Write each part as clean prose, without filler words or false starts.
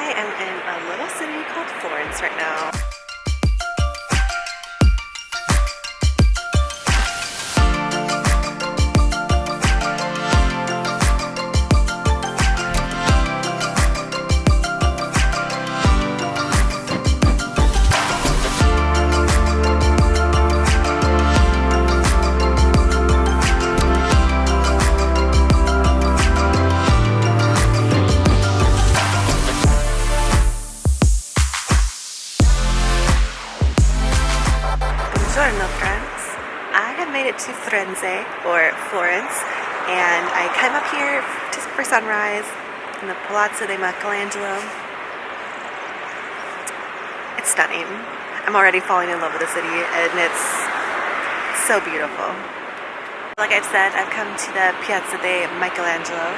I am in a little city called Florence right now. Buongiorno, friends. I have made it to Firenze, or Florence, and I came up here just for sunrise in the Palazzo Vecchio. It's stunning. I'm already falling in love with the city, and it's so beautiful. Like I've said, I've come to the Piazza di Michelangelo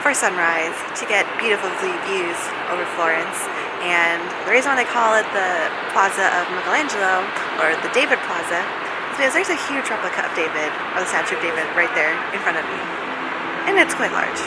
for sunrise to get beautiful views over Florence. And the reason why they call it the Plaza of Michelangelo, or the David Plaza, is because there's a huge replica of David, or the statue of David, right there in front of me. And it's quite large.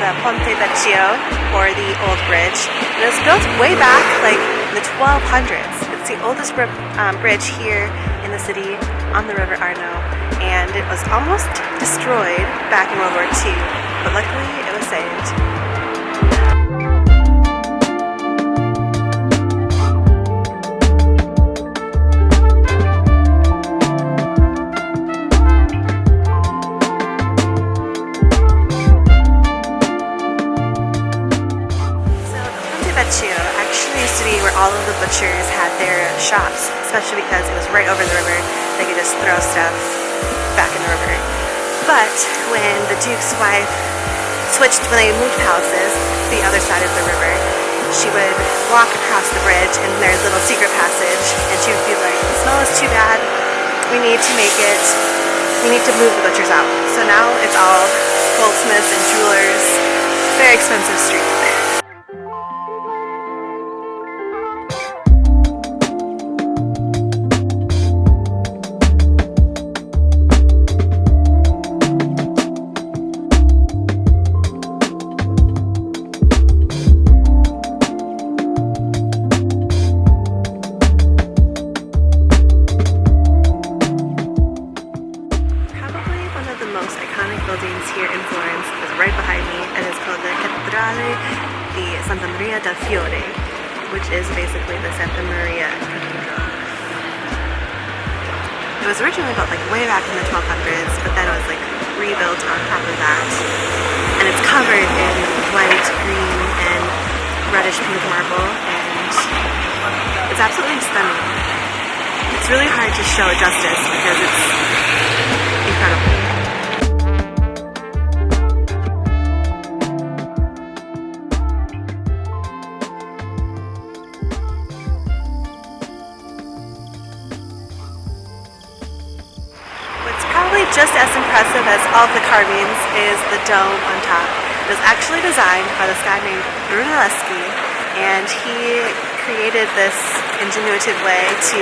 The Palazzo Vecchio, or the Old Bridge. It was built way back, like in the 1200s. It's the oldest bridge here in the city on the River Arno, and it was almost destroyed back in World War II, but luckily it was saved. Actually used to be where all of the butchers had their shops, especially because it was right over the river. They could just throw stuff back in the river. But when the Duke's wife when they moved palaces to the other side of the river, she would walk across the bridge and there's a little secret passage, and she would be like, "The smell is too bad. We need to move the butchers out." So now it's all goldsmiths and jewelers. Very expensive street. Buildings here in Florence is right behind me, and it's called the Cheraya di Santa Maria del Fiore, which is basically the Santa Maria Cathedral. It was originally built like way back in the 1200s, but then it was like rebuilt on top of that, and it's covered in white, green, and reddish pink marble, and it's absolutely stunning. It's really hard to show it justice because it's incredible. Just as impressive as all the carvings is the dome on top. It was actually designed by this guy named Brunelleschi, and he created this ingenuitive way to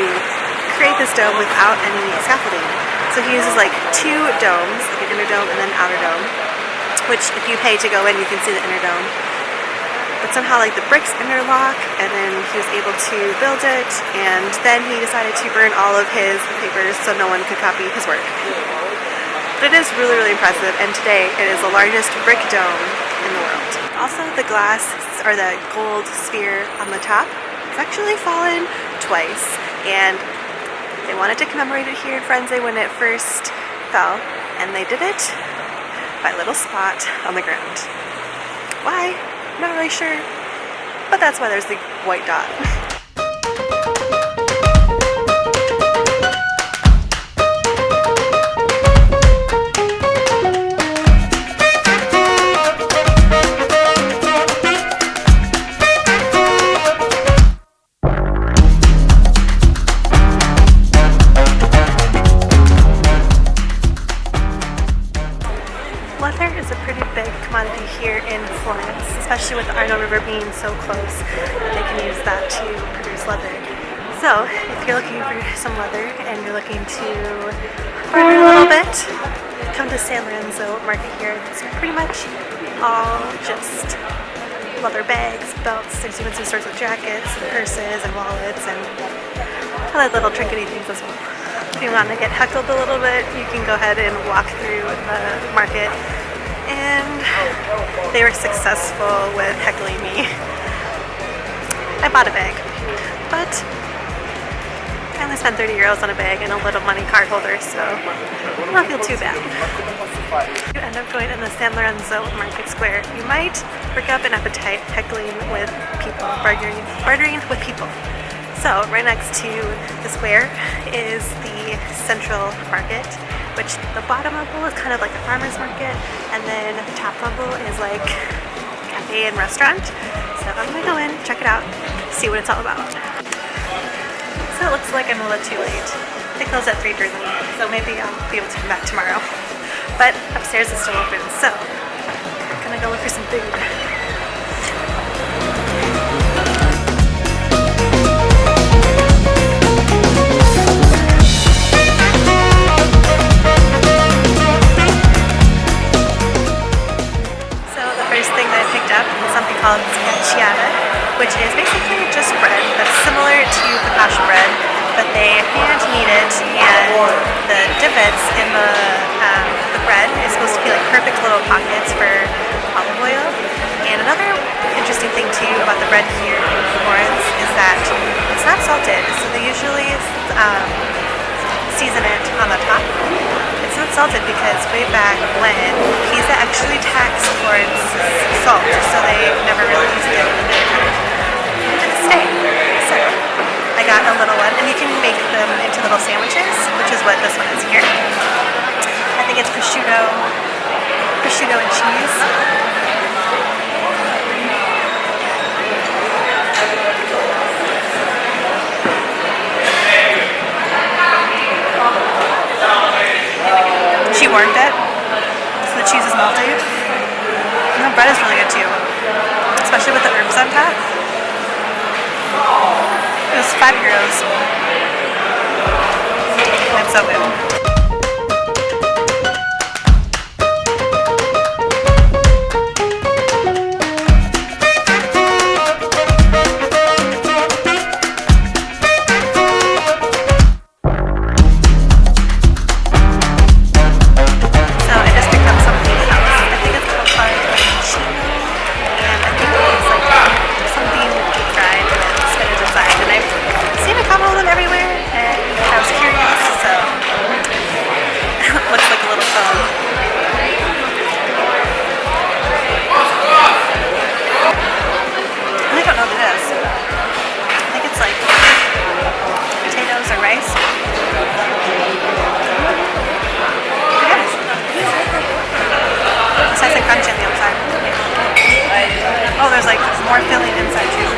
create this dome without any scaffolding. So he uses like two domes, like an inner dome and then an outer dome, which if you pay to go in, you can see the inner dome. But somehow like the bricks interlock, and then he was able to build it, and then he decided to burn all of his papers so no one could copy his work. But it is really, really impressive, and today it is the largest brick dome in the world. Also, the glass, or the gold sphere on the top, has actually fallen twice, and they wanted to commemorate it here in Firenze when it first fell, and they did it by a little spot on the ground. Why? Not really sure, but that's why there's the white dot. especially with the Arno River being so close. They can use that to produce leather. So if you're looking for some leather and you're looking to barter a little bit, come to San Lorenzo Market here. It's pretty much all just leather bags, belts. There's even some sorts of jackets and purses and wallets and other little trinkety things as well. If you want to get heckled a little bit, you can go ahead and walk through the market. And they were successful with heckling me. I bought a bag, but I only spent 30 euros on a bag and a little money card holder, so I don't feel too bad. You end up going in the San Lorenzo Market Square. You might work up an appetite heckling with people, bartering with people. So right next to the square is the central market, which the bottom level is kind of like a farmer's market, and then the top level is like cafe and restaurant. So I'm gonna go in, check it out, see what it's all about. So it looks like I'm a little too late. They close at 3:30, so maybe I'll be able to come back tomorrow. But upstairs is still open, so I'm gonna go look for some food. Something called Cheraya, which is basically just bread that's similar to focaccia bread, but they hand knead it, and the divots in the bread is supposed to be like perfect little pockets for olive oil. And another interesting thing too about the bread here in Florence is that it's not salted, so they usually season it on the top. It's not salted because way back when Pisa actually taxed Florence salt, so they never really used it to this day. So I got a little one, and you can make them into little sandwiches, which is what this one is here. I think it's prosciutto and cheese. She warmed it, so the cheese is melty. And the bread is really good too, especially with the herbs on top. It was 5 euros. It's so good. Oh, there's like more filling inside too.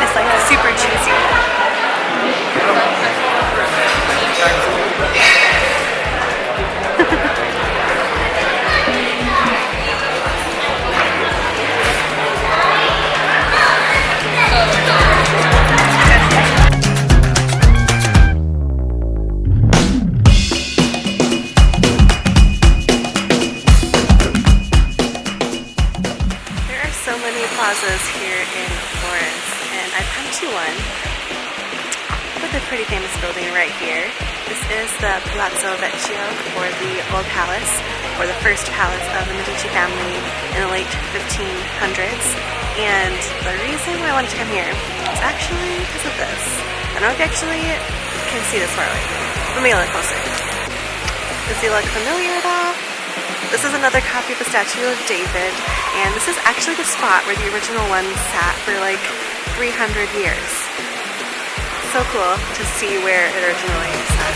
It's like super juicy. Plazas here in Florence, and I've come to one with a pretty famous building right here. This is the Palazzo Vecchio, or the Old Palace, or the first palace of the Medici family in the late 1500s. And the reason why I wanted to come here is actually because of this. I don't know if you actually can see this far away. Let me look closer. Does he look familiar at all? This is another copy of the statue of David, and this is actually the spot where the original one sat for like 300 years. So cool to see where it originally sat.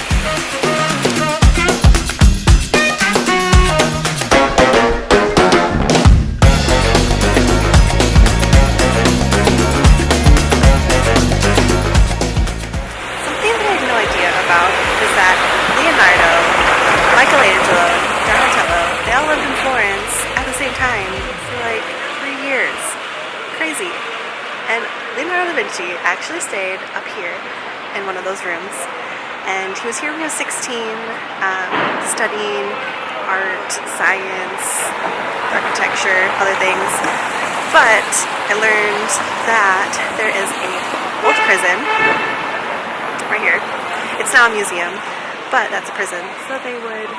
Something that I had no idea about is that Leonardo crazy. And Leonardo da Vinci actually stayed up here in one of those rooms. And he was here when he was 16, studying art, science, architecture, other things. But I learned that there is a old prison right here. It's now a museum, but that's a prison. So they would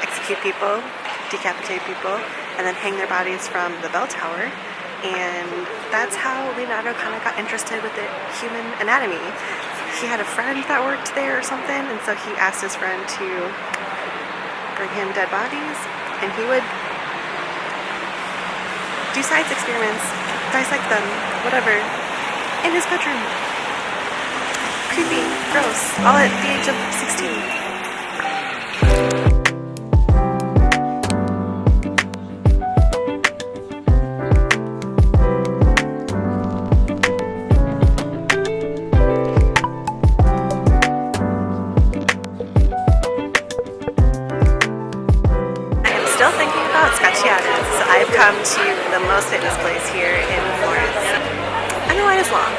execute people, decapitate people, and then hang their bodies from the bell tower. And that's how Leonardo kind of got interested with the human anatomy. He had a friend that worked there or something, and so he asked his friend to bring him dead bodies, and he would do science experiments, dissect them, whatever, in his bedroom. Creepy, gross, all at the age of 16. So I've come to the most famous place here in Florence, and the line is long,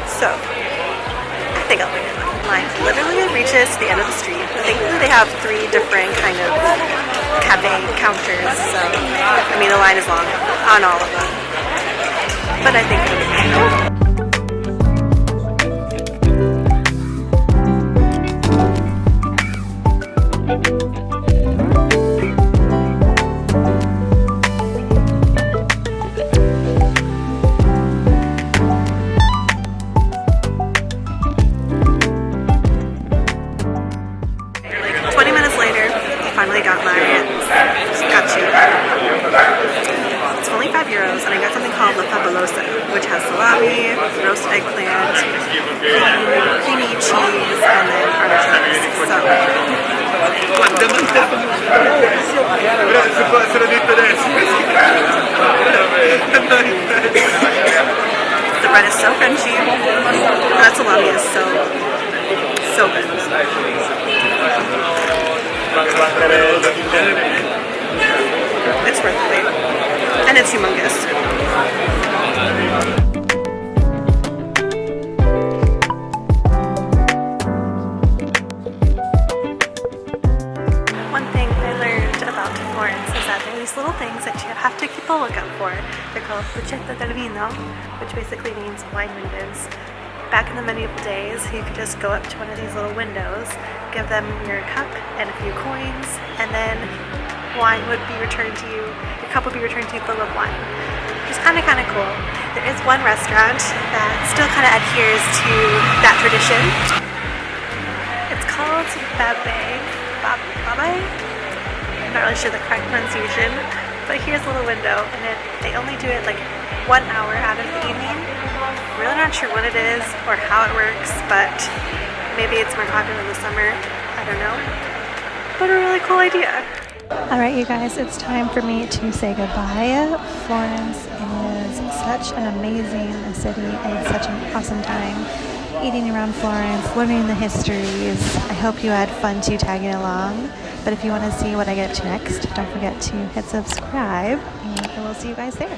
so I think I'll wait in line. The line literally reaches to the end of the street. Thankfully they have 3 different kind of cafe counters, so I mean the line is long on all of them, but I think it'll be fine. It's only €5, and I got something called La Fabulosa, which has salami, roast eggplant, creamy cheese, and then artichokes. So the bread is so crunchy. That salami is so good. It's worth the wait. And it's humongous. One thing I learned about Florence is that there are these little things that you have to keep a lookout for. They're called Bucetta del Vino, which basically means wine windows. Back in the medieval days, you could just go up to one of these little windows, give them your cup and a few coins, and then wine would be returned to you, your cup would be returned to you full of wine, which is kind of cool. There is one restaurant that still kind of adheres to that tradition. It's called Babe. I'm not really sure the correct pronunciation, but here's a little window, and they only do it like 1 hour out of the evening. I'm really not sure what it is or how it works, but maybe it's more popular in the summer. I don't know. But a really cool idea. Alright you guys, it's time for me to say goodbye. Florence is such an amazing city. I had such an awesome time eating around Florence, learning the histories. I hope you had fun too tagging along. But if you want to see what I get to next, don't forget to hit subscribe, and I will see you guys there.